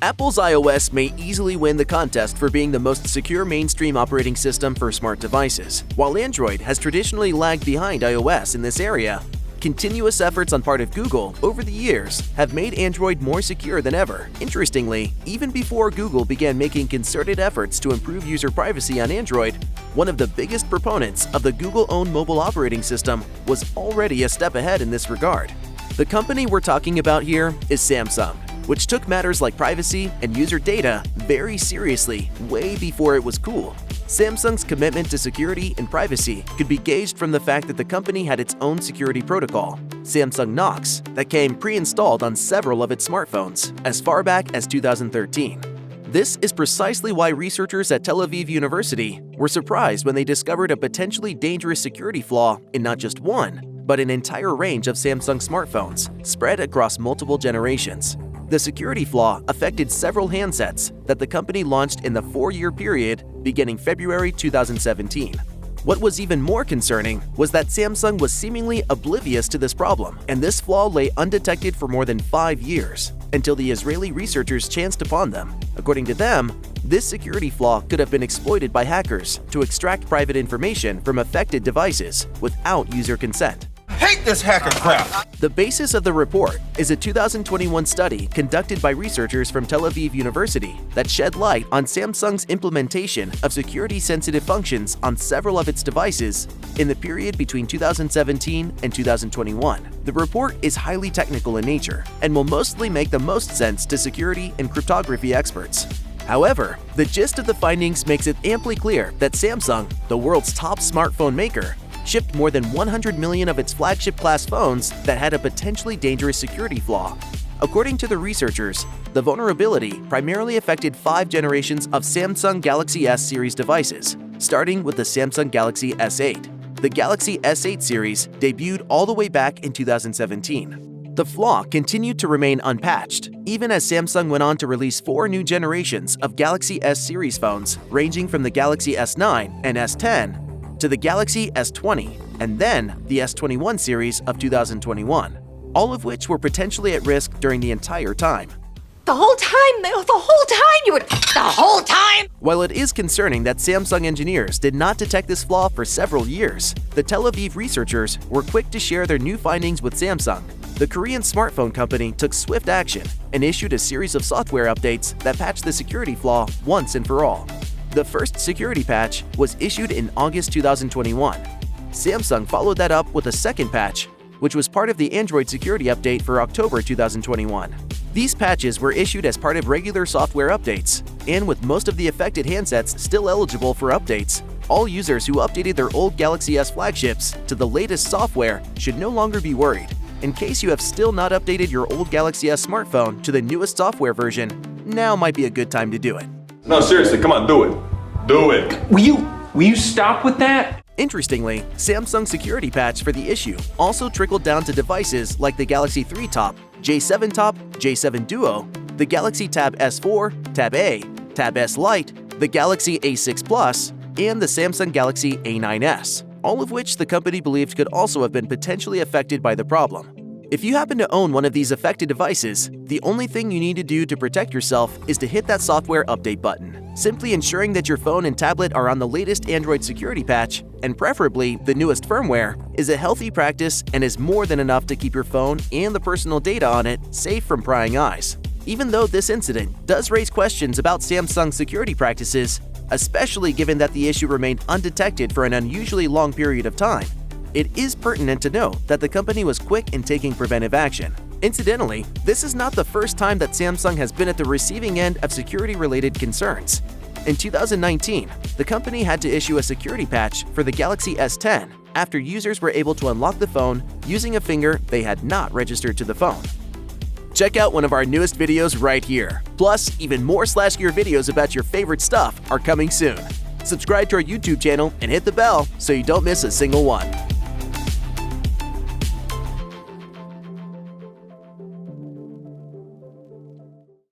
Apple's iOS may easily win the contest for being the most secure mainstream operating system for smart devices. While Android has traditionally lagged behind iOS in this area, continuous efforts on part of Google over the years have made Android more secure than ever. Interestingly, even before Google began making concerted efforts to improve user privacy on Android, one of the biggest proponents of the Google-owned mobile operating system was already a step ahead in this regard. The company we're talking about here is Samsung, which took matters like privacy and user data very seriously way before it was cool. Samsung's commitment to security and privacy could be gauged from the fact that the company had its own security protocol, Samsung Knox, that came pre-installed on several of its smartphones as far back as 2013. This is precisely why researchers at Tel Aviv University were surprised when they discovered a potentially dangerous security flaw in not just one, but an entire range of Samsung smartphones spread across multiple generations. The security flaw affected several handsets that the company launched in the 4-year period beginning February 2017. What was even more concerning was that Samsung was seemingly oblivious to this problem, and this flaw lay undetected for more than 5 years, until the Israeli researchers chanced upon them. According to them, this security flaw could have been exploited by hackers to extract private information from affected devices without user consent. Hate this hacker crap! The basis of the report is a 2021 study conducted by researchers from Tel Aviv University that shed light on Samsung's implementation of security-sensitive functions on several of its devices in the period between 2017 and 2021. The report is highly technical in nature and will mostly make the most sense to security and cryptography experts. However, the gist of the findings makes it amply clear that Samsung, the world's top smartphone maker, shipped more than 100 million of its flagship-class phones that had a potentially dangerous security flaw. According to the researchers, the vulnerability primarily affected 5 generations of Samsung Galaxy S series devices, starting with the Samsung Galaxy S8. The Galaxy S8 series debuted all the way back in 2017. The flaw continued to remain unpatched, even as Samsung went on to release 4 new generations of Galaxy S series phones, ranging from the Galaxy S9 and S10 to the Galaxy S20, and then the S21 series of 2021, all of which were potentially at risk during the entire time. The whole time! While it is concerning that Samsung engineers did not detect this flaw for several years, the Tel Aviv researchers were quick to share their new findings with Samsung. The Korean smartphone company took swift action and issued a series of software updates that patched the security flaw once and for all. The first security patch was issued in August 2021. Samsung followed that up with a second patch, which was part of the Android security update for October 2021. These patches were issued as part of regular software updates, and with most of the affected handsets still eligible for updates, all users who updated their old Galaxy S flagships to the latest software should no longer be worried. In case you have still not updated your old Galaxy S smartphone to the newest software version, now might be a good time to do it. No, seriously, come on, do it. Do it. Will you stop with that? Interestingly, Samsung's security patch for the issue also trickled down to devices like the Galaxy 3 Top, J7 Top, J7 Duo, the Galaxy Tab S4, Tab A, Tab S Lite, the Galaxy A6 Plus, and the Samsung Galaxy A9s, all of which the company believed could also have been potentially affected by the problem. If you happen to own one of these affected devices, the only thing you need to do to protect yourself is to hit that software update button. Simply ensuring that your phone and tablet are on the latest Android security patch, and preferably the newest firmware, is a healthy practice and is more than enough to keep your phone and the personal data on it safe from prying eyes. Even though this incident does raise questions about Samsung's security practices, especially given that the issue remained undetected for an unusually long period of time, it is pertinent to note that the company was quick in taking preventive action. Incidentally, this is not the first time that Samsung has been at the receiving end of security-related concerns. In 2019, the company had to issue a security patch for the Galaxy S10 after users were able to unlock the phone using a finger they had not registered to the phone. Check out one of our newest videos right here. Plus, even more SlashGear videos about your favorite stuff are coming soon. Subscribe to our YouTube channel and hit the bell so you don't miss a single one.